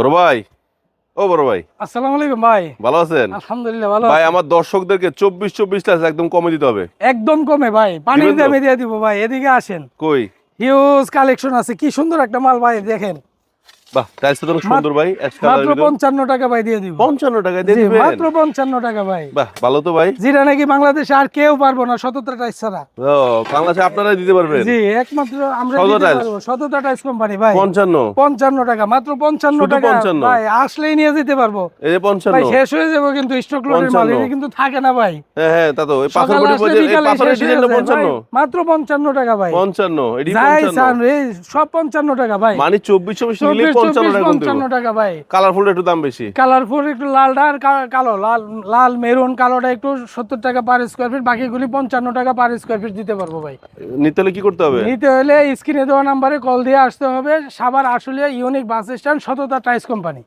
বড় ভাই, ও বড় ভাই, আসসালামু আলাইকুম ভাই। ভালো আছেন? আলহামদুলিল্লাহ ভালো ভাই আছি। আমার দর্শকদেরকে 24 লাখ একদম কমে দিতে হবে। একদম কমে ভাই, পানির দিবেন তো? দামে দিয়ে দিব ভাই। এদিকে আসেন, কই? হিউজ কালেকশন আছে, কি সুন্দর একটা মাল ভাই, দেখেন। বাহ, টাইলসটা তো অনেক সুন্দর ভাই, অ্যাশ কালারের মাত্র ভিতর। 55 টাকা ভাই দিয়ে দিব। 55 টাকায় দিয়ে জি, দিবেন? মাত্র 55 টাকা ভাই। বাহ, ভালো তো ভাই। যেটা নাকি বাংলাদেশে আর কেউ পারবো না, সততা টাইস ছাড়া। ও, বাংলাদেশে আপনারাই দিতে পারবেন? জি, একমাত্র আমরা সততা দিতে টাইলস? পারবো, সততা টাইস কোম্পানি ভাই। 55? 55 টাকা, মাত্র 55 শুধু টাকা 55? ভাই, আসলেই নিয়ে যেতে পারবো এই যে ভাই। 55? শেষ হয়ে যাবো কিন্তু, স্টক লোডের মাল 55? এটা কিন্তু থাকে না ভাই। হ্যাঁ হ্যাঁ, তা তো ওই পাথর সকালে বডি আসলে এই বিকালে পাথরের শেষ হয়ে ডিজাইনটা যায় ভাই। 55? মাত্র 55 টাকা ভাই। 55? এটি যাই 55? চান রে, সব 55 টাকা ভাই। মানে 24 নিলে 55 টাকা করে দেব। 55 টাকা ভাই। কালারফুলটা একটু দাম বেশি। কালারফুল একটু লালটা আর কালো, লাল লাল মেরুন কালোটা একটু 70 টাকা পার স্কয়ার ফিট, বাকিগুলি 55 টাকা পার স্কয়ার ফিট দিতে পারবো ভাই। নিতে হলে কি করতে হবে? নিতে হলে স্ক্রিনে দেওয়া নাম্বারে কল দিয়ে আসতে হবে। Savar Ashulia unique bus stand, সততা টাইলস কোম্পানি।